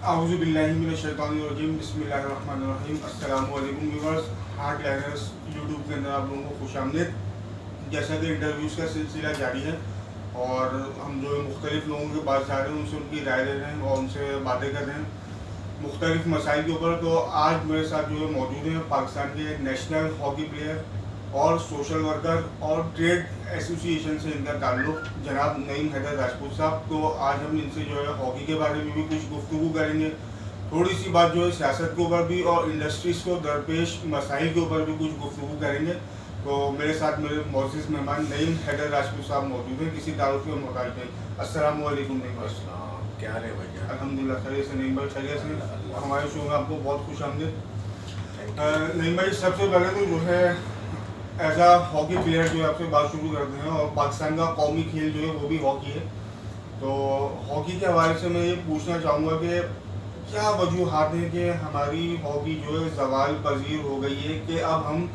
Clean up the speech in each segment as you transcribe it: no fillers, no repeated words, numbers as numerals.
आऊज़ुबिल्लाहिमिनश्शैतानिर्रजीम बिस्मिल्लाहिर्रहमानिर्रहीम। अस्सलामु अलैकुम व्यूअर्स, हार्ट लाइनर्स यूट्यूब के अंदर आप लोगों को खुशामदीद। जैसा कि इंटरव्यूज़ का सिलसिला जारी है और हम जो मुख्तलिफ़ लोगों के पास जा रहे हैं, उनसे उनकी राय ले रहे हैं और उनसे बातें कर रहे हैं मुख्तलिफ़ मसाइल के ऊपर। तो आज मेरे साथ जो है मौजूद हैं पाकिस्तान के नेशनल हॉकी प्लेयर और सोशल वर्कर और ट्रेड एसोसिएशन से इनका ताल्लुक़, जनाब नईम हैदर राजपूत साहब। तो आज हम इनसे जो है हॉकी के बारे में भी कुछ गुफ्तगू करेंगे, थोड़ी सी बात जो है सियासत के ऊपर भी और इंडस्ट्रीज़ को दरपेश मसाइल के ऊपर भी कुछ गुफ्तगू करेंगे। तो मेरे साथ मेरे मोअज़्ज़िज़ मेहमान नईम हैदर राजपूत साहब मौजूद हैं, किसी तारुफ के मोहताज हैं। अस्सलामु अलैकुम नईम भाई। क्या हाल है भैया? अल्हम्दुलिल्लाह खैरियत से नईम भाई, खैरियत से। हमारे शो में आपको बहुत खुश आमदीद। नईम भाई, सबसे पहले तो जो है एज आ हॉकी प्लेयर जो है आपसे बात शुरू करते हैं, और पाकिस्तान का कौमी खेल जो है वो भी हॉकी है। तो हॉकी के हवाले से मैं ये पूछना चाहूँगा कि क्या वजूहात हैं कि हमारी हॉकी जो है ज़वाल पजीर हो गई है कि अब हम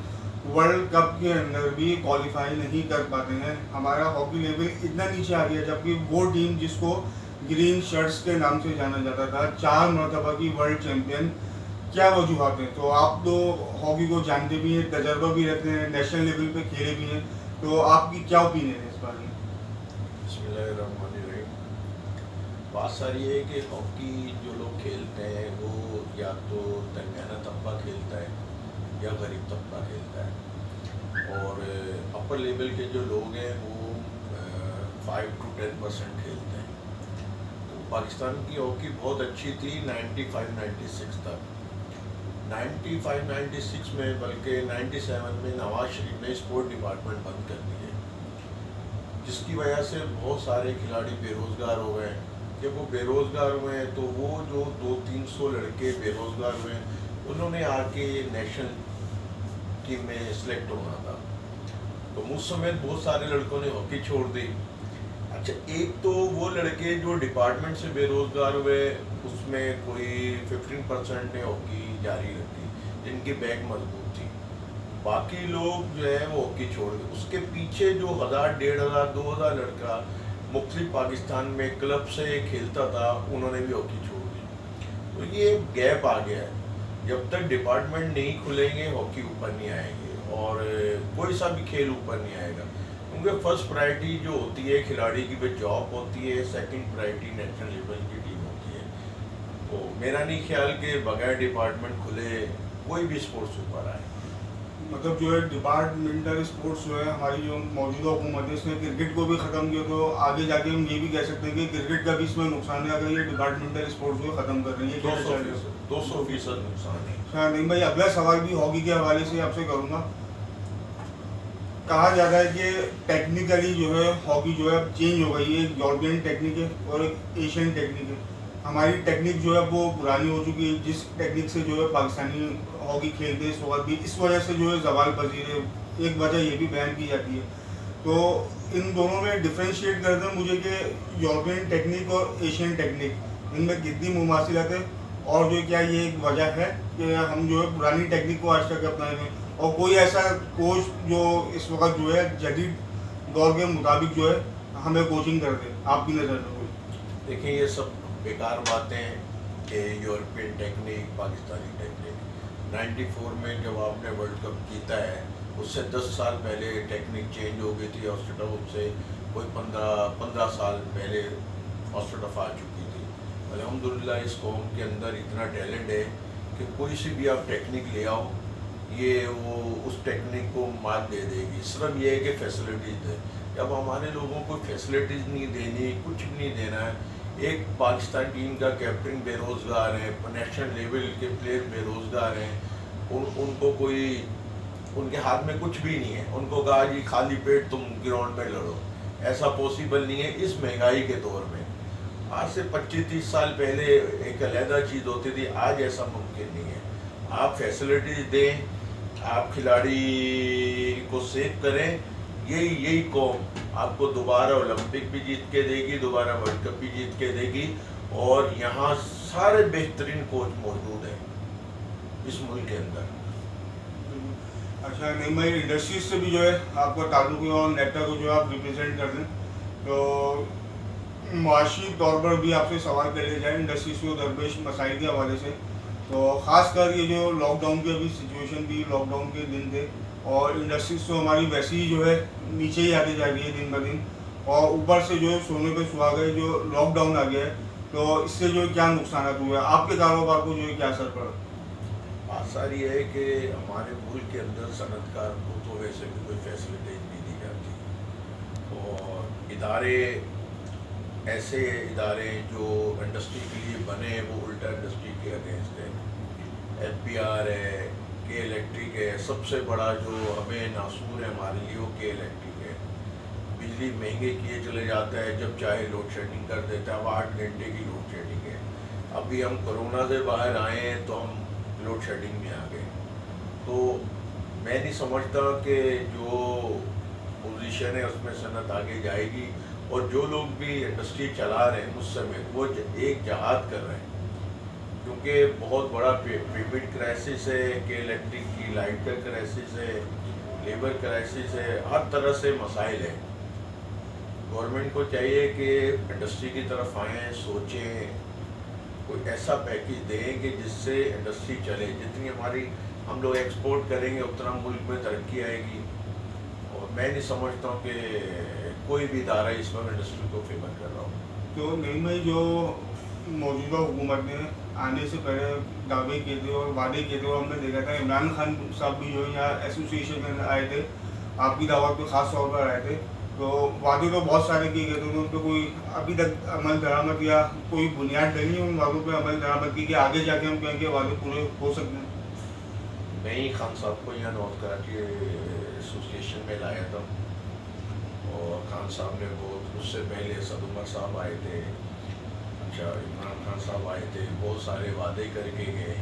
वर्ल्ड कप के अंदर भी क्वालिफाई नहीं कर पाते हैं। हमारा हॉकी लेवल इतना नीचे आ गया, जबकि वो टीम जिसको ग्रीन शर्ट्स के नाम से जाना जाता था, 4 मरतबा की वर्ल्ड चैम्पियन, क्या वजूहत हैं? तो आप तो हॉकी को जानते भी हैं, तजर्बा भी रखते हैं, नेशनल लेवल पे खेले भी हैं, तो आपकी क्या ओपिनियन है इस बारे में? बिस्मिल्लाहिर्रहमानिर्रहीम। बात सारी है कि हॉकी जो लोग खेलते हैं वो या तो दरमियाना तबका खेलता है या गरीब तबका खेलता है, और अपर लेवल के जो लोग हैं वो 5 to 10% खेलते हैं। तो पाकिस्तान की हॉकी बहुत अच्छी थी 95-96 तक। 95-96 में, बल्कि 97 में नवाज शरीफ ने स्पोर्ट डिपार्टमेंट बंद कर दिए, जिसकी वजह से बहुत सारे खिलाड़ी बेरोज़गार हो गए। जब वो बेरोज़गार हुए तो वो जो 200-300 लड़के बेरोज़गार हुए, उन्होंने आके नेशनल टीम में सेलेक्ट होना था, तो मुझ समेत बहुत सारे लड़कों ने हॉकी छोड़ दी। अच्छा, एक तो वो लड़के जो डिपार्टमेंट से बेरोज़गार हुए, उसमें कोई 15% ने हॉकी जारी रखी, जिनकी बैक मजबूत थी। बाकी लोग जो है वो हॉकी छोड़ गए। उसके पीछे जो 1000, 1500, 2000 लड़का मुख्तलिफ पाकिस्तान में क्लब से खेलता था, उन्होंने भी हॉकी छोड़ दी। तो ये गैप आ गया है। जब तक डिपार्टमेंट नहीं खुलेंगे हॉकी ऊपर नहीं आएंगे, और कोई सा भी खेल ऊपर नहीं आएगा। क्योंकि फर्स्ट प्रायोरिटी जो होती है खिलाड़ी की वो जॉब होती है, सेकंड प्रायोरिटी नेशनल लेवल की टीम होती है। तो मेरा नहीं ख्याल कि बगैर डिपार्टमेंट खुले कोई भी स्पोर्ट्स ऊपर आए। मतलब जो है डिपार्टमेंटल स्पोर्ट्स जो है हमारी जो मौजूदा हुकूमत है, इसने क्रिकेट को भी ख़त्म किया, तो आगे जाके हम ये भी कह सकते हैं कि क्रिकेट का भी इसमें नुकसान है अगर ये डिपार्टमेंटल स्पोर्ट्स को ख़त्म कर रही है। 200% नुकसान है। हाँ नहीं भाई, अगला सवाल भी हॉकी के हवाले से आपसे करूँगा। कहा जाता है कि टेक्निकली जो है हॉकी जो है चेंज हो गई है, एक यूरोपियन टेक्निक है और एक एशियन टेक्निक है। हमारी टेक्निक जो है वो पुरानी हो चुकी है, जिस टेक्निक से जो है पाकिस्तानी हॉकी खेलते हैं इस वक्त भी, इस वजह से जो है ज़वाल पजीर है। एक वजह ये भी बयान की जाती है। तो इन दोनों में डिफ्रेंशिएट करते हैं मुझे कि यूरोपियन टेक्निक और एशियन टेक्निक, इनमें कितनी मुमासिलत है, और जो क्या ये एक वजह है कि हम जो है पुरानी टेक्निक को आज तक अपनाए हैं, और कोई ऐसा कोच जो इस वक्त जो है जदीद दौर के मुताबिक जो है हमें कोचिंग कर दे, आपकी नज़र में कोई? देखिए, ये सब बेकार बातें हैं कि यूरोपियन टेक्निक, पाकिस्तानी टेक्निक। 94 में जब आपने वर्ल्ड कप जीता है, उससे 10 साल पहले टेक्निक चेंज हो गई थी। ऑस्ट्रेटफ से कोई 15 साल पहले ऑस्ट्रेटफ आ चुकी थी। अल्हम्दुलिल्लाह इस कौम के अंदर इतना टैलेंट है कि कोई सी भी आप टेक्निक ले आओ, ये वो उस टेक्निक को मात दे देगी। सिर्फ ये है कि फैसिलिटीज़ है। जब हमारे लोगों को फैसिलिटीज़ नहीं देनी, कुछ भी नहीं देना है, एक पाकिस्तान टीम का कैप्टन बेरोज़गार है, नेशनल लेवल के प्लेयर बेरोज़गार हैं, उनको कोई, उनके हाथ में कुछ भी नहीं है, उनको कहा जी खाली पेट तुम ग्राउंड में लड़ो, ऐसा पॉसिबल नहीं है इस महंगाई के दौर में। आज से 25-30 साल पहले एक अलहदा चीज़ होती थी, आज ऐसा मुमकिन नहीं है। आप फैसिलिटीज़ दें, आप खिलाड़ी को सेव करें, यही कौम आपको दोबारा ओलंपिक भी जीत के देगी, दोबारा वर्ल्ड कप भी जीत के देगी। और यहाँ सारे बेहतरीन कोच मौजूद हैं इस मुल्क के अंदर। अच्छा नहीं भाई, इंडस्ट्रीज से भी जो है आपका ताल्लुक है और नेता को जो आप रिप्रेजेंट कर दें, तो मुआशी तौर पर भी आपसे सवाल कर लिया जाए इंडस्ट्रीज को दरपेश मसाइल के हवाले से, तो ख़ासकर ये जो लॉकडाउन की अभी सिचुएशन थी, लॉकडाउन के दिन थे और इंडस्ट्रीज तो हमारी वैसे ही जो है नीचे ही आती जा रही है दिन ब दिन, और ऊपर से जो है सोने पे सुहागा है जो लॉकडाउन आ गया है, तो इससे जो है क्या नुकसान हुए, आपके कारोबार को जो है क्या असर पड़ा? आसार ये है कि हमारे मुल्क के अंदर सनतकार को तो वैसे भी कोई फैसिलिटीज नहीं दी जाती, और इदारे ऐसे इदारे जो इंडस्ट्री के लिए बने वो उल्टा इंडस्ट्री के अगेंस्ट है। FBR है, के इलेक्ट्रिक है, सबसे बड़ा जो हमें नासूर है हमारे लिए वो के इलेक्ट्रिक है। बिजली महंगे किए चले जाता है, जब चाहे लोड शेडिंग कर देता है। अब 8 घंटे की लोड शेडिंग है। अभी हम कोरोना से बाहर आए हैं तो हम लोड शेडिंग में आ गए। तो मैं नहीं समझता कि जो पोजीशन है उसमें सनत आगे जाएगी, और जो लोग भी इंडस्ट्री चला रहे हैं उस समय वो एक जहाद कर रहे हैं, क्योंकि बहुत बड़ा पेमेंट क्राइसिस है, कि इलेक्ट्रिक की लाइट का क्राइसिस है, लेबर क्राइसिस है, हर तरह से मसाइल है। गवर्नमेंट को चाहिए कि इंडस्ट्री की तरफ आएँ, सोचें, कोई ऐसा पैकेज दें कि जिससे इंडस्ट्री चले। जितनी हमारी हम लोग एक्सपोर्ट करेंगे उतना मुल्क में तरक्की आएगी, और मैं नहीं समझता हूँ कि कोई भी इदारा इस वक्त इंडस्ट्री को फेवर कर रहा हूँ। तो नहीं भाई, जो मौजूदा हुकूमत ने आने से पहले दावे किए थे और वादे किए थे, और हमने देखा था इमरान खान साहब भी जो है यहाँ एसोसिएशन में आए थे, आपकी दावत पे ख़ास तौर पर आए थे, तो वादे तो बहुत सारे किए गए थे, तो उन पर कोई अभी तक अमल दरामद या कोई बुनियाद नहीं है उन वादों पर अमल दरामद की, कि आगे जाके हम कहेंगे वादे पूरे हो सकते हैं? मैं ही खान साहब को यहाँ नॉर्थ कराची एसोसिएशन में लाया था, और खान साहब ने बहुत, उससे पहले सद उमर साहब आए थे, अच्छा इमरान खान साहब आए थे, बहुत सारे वादे करके गए।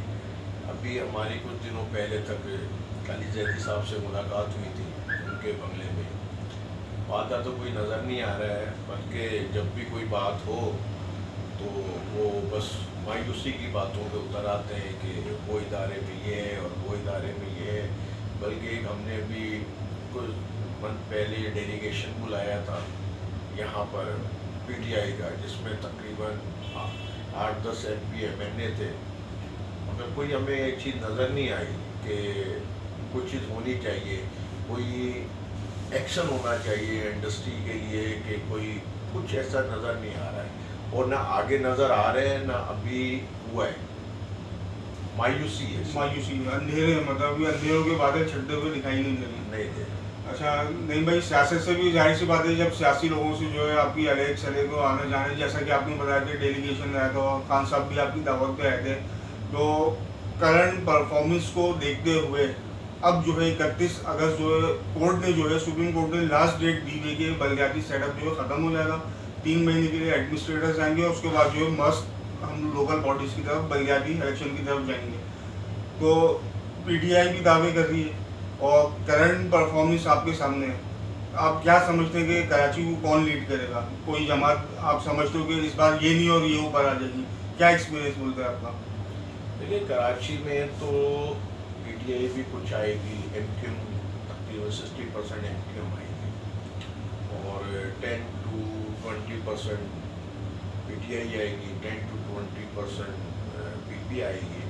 अभी हमारी कुछ दिनों पहले तक अली जैदी साहब से मुलाकात हुई थी उनके बंगले में। वादा तो कोई नज़र नहीं आ रहा है, बल्कि जब भी कोई बात हो तो वो बस मायूसी की बातों पे उतर आते हैं कि वो इदारे में ये है और वो इदारे में ये है। बल्कि हमने भी कुछ मंथ पहले डेलीगेशन बुलाया था यहाँ पर PTI का, जिसमें तकरीबन 8-10 MP MNA थे, मगर कोई हमें एक चीज़ नज़र नहीं आई कि कुछ चीज़ होनी चाहिए, कोई एक्शन होना चाहिए इंडस्ट्री के लिए, कि कोई कुछ ऐसा नज़र नहीं आ रहा है, और ना आगे नज़र आ रहे हैं ना अभी हुआ है। मायूसी है, मायूसी, अंधेरे, मतलब ये अंधेरों के बादल छटते हुए दिखाई नहीं दे रहे। नहीं दे। अच्छा नहीं भाई, सियासत से भी जाहिर सी बात है, जब सियासी लोगों से जो है आपकी अलग सले को आने जाने, जैसा कि आपने बताया कि डेलीगेशन आया था, खान साहब भी आपकी दावत पे आए थे, तो करंट परफॉर्मेंस को देखते हुए अब जो है 31 अगस्त जो है कोर्ट ने जो है सुप्रीम कोर्ट ने लास्ट डेट दी गई कि बलदियाती सेटअप जो है ख़त्म हो जाएगा, 3 महीने के लिए एडमिनिस्ट्रेटर्स आएंगे, और उसके बाद जो है मस्त हम लोकल बॉडीज़ की तरफ बलदियाती इलेक्शन की तरफ जाएंगे। तो PTI भी दावे कर रही है और करंट परफॉर्मेंस आपके सामने है, आप क्या समझते हैं कि कराची को कौन लीड करेगा? कोई जमात आप समझते हो कि इस बार ये नहीं और ये ऊपर आ जाएगी? क्या एक्सपीरियंस बोलते हैं आपका? देखिए कराची में तो PTI भी कुछ आएगी, MQM तकरीबन 60% MQM आएगी, और 10 to 20% PTI आएगी, 10 to 20% PP आएगी।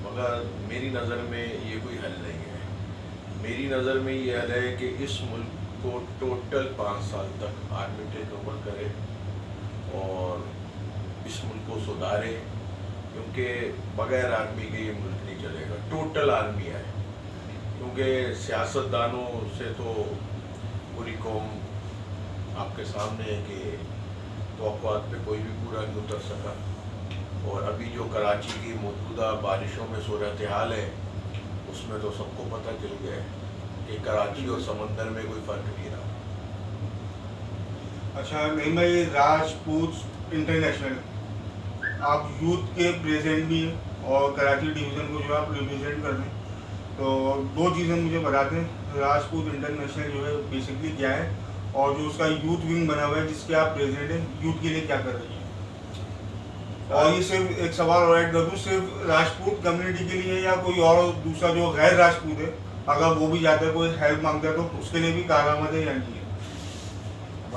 मगर मेरी नज़र में ये कोई हल नहीं है। मेरी नज़र में ये हल है कि इस मुल्क को टोटल 5 साल तक आर्मी टेक ओवर करे और इस मुल्क को सुधारे, क्योंकि बगैर आर्मी के ये मुल्क नहीं चलेगा। टोटल आर्मी आए, क्योंकि सियासतदानों से तो पूरी कौम आपके सामने है कि तवक्कुआत पे कोई भी पूरा नहीं उतर सका। और अभी जो कराची की मौजूदा बारिशों में सूरत हाल है, उसमें तो सबको पता चल गया है कि कराची और समंदर में कोई फ़र्क नहीं रहा। अच्छा नहीं भाई, राजपूत इंटरनेशनल आप यूथ के प्रेजेंट भी हैं और कराची डिवीज़न को जो आप रिप्रेजेंट कर रहे हैं, तो 2 चीज़ें मुझे बताते हैं। राजपूत इंटरनेशनल जो है बेसिकली क्या है, और जो उसका यूथ विंग बना हुआ है जिसके आप प्रेसिडेंट हैं, यूथ के लिए क्या कर रही है? और ये सिर्फ एक सवाल और ऐड कर दूँ, सिर्फ राजपूत कम्युनिटी के लिए या कोई और दूसरा जो गैर राजपूत है, अगर वो भी जाता है कोई हेल्प मांगता है तो उसके लिए भी कारआमद है या नहीं है?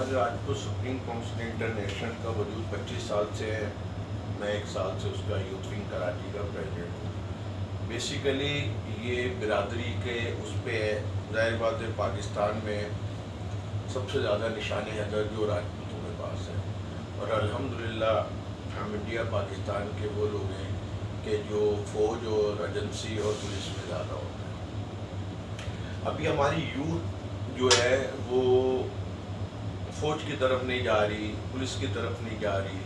हमारे राजपूत सुप्रीम काउंसिल इंटरनेशनल का वजूद 25 साल से है। मैं 1 साल से उसका यूथ विंग कराची का प्रेसिडेंट हूँ। बेसिकली ये बिरादरी के उस पर है। ज़ाहिर बात है पाकिस्तान में सबसे ज़्यादा निशान हैदर जो राजपूतों के पास है, और अल्हम्दुलिल्लाह हम इंडिया पाकिस्तान के वो लोग हैं कि जो फ़ौज और एजेंसी और पुलिस में ज़्यादा होता है। अभी हमारी यूथ जो है वो फ़ौज की तरफ नहीं जा रही, पुलिस की तरफ नहीं जा रही।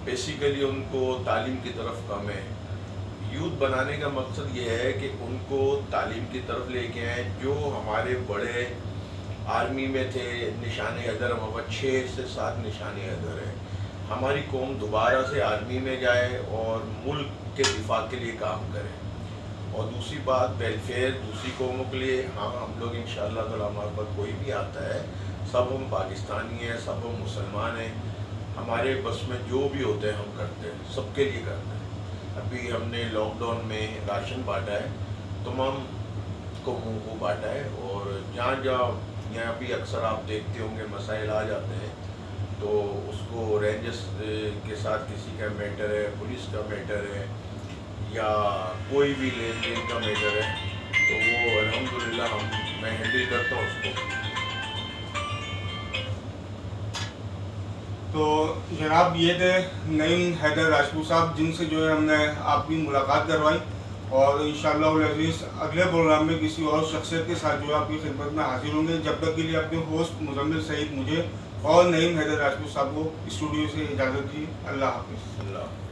बेसिकली उनको तालीम की तरफ कम है। यूथ बनाने का मकसद ये है कि उनको तालीम की तरफ लेके आए। जो हमारे बड़े आर्मी में थे, निशान हैदर हमारे 6 से 7 निशान हैदर है। हमारी कौम दोबारा से आर्मी में जाए और मुल्क के दिफा के लिए काम करे। और दूसरी बात वेलफेयर दूसरी कौमों के लिए, हाँ हम लोग इंशाअल्लाह ताला हमारे पास कोई भी आता है, सब हम पाकिस्तानी हैं, सब हम मुसलमान हैं, हमारे बस में जो भी होते हैं हम करते हैं, सबके लिए करते हैं। अभी हमने लॉकडाउन में राशन बांटा है, तमाम कौमों को बांटा है। और जहाँ जहाँ यहाँ भी अक्सर आप देखते होंगे मसाइल आ जाते हैं, तो उसको रेंजर्स के साथ किसी का मैटर है, पुलिस का मैटर है, या कोई भी लेन देन का मैटर है, तो वो अल्हम्दुलिल्लाह मैं हैंडल करता हूँ उसको। तो जनाब ये थे नईम हैदर राजपूत साहब, जिनसे जो है हमने आपकी मुलाकात करवाई, और इंशाअल्लाह अज़ीज़ अगले प्रोग्राम में किसी और शख्सियत के साथ जो है आपकी खिदमत में हाजिर होंगे। जब तक के लिए अपने होस्ट मुज़म्मिल सईद मुझे और नईम हैदर राजपूत साहब को स्टूडियो से इजाज़त दी। अल्लाह हाफ़िज़। अल्लाह।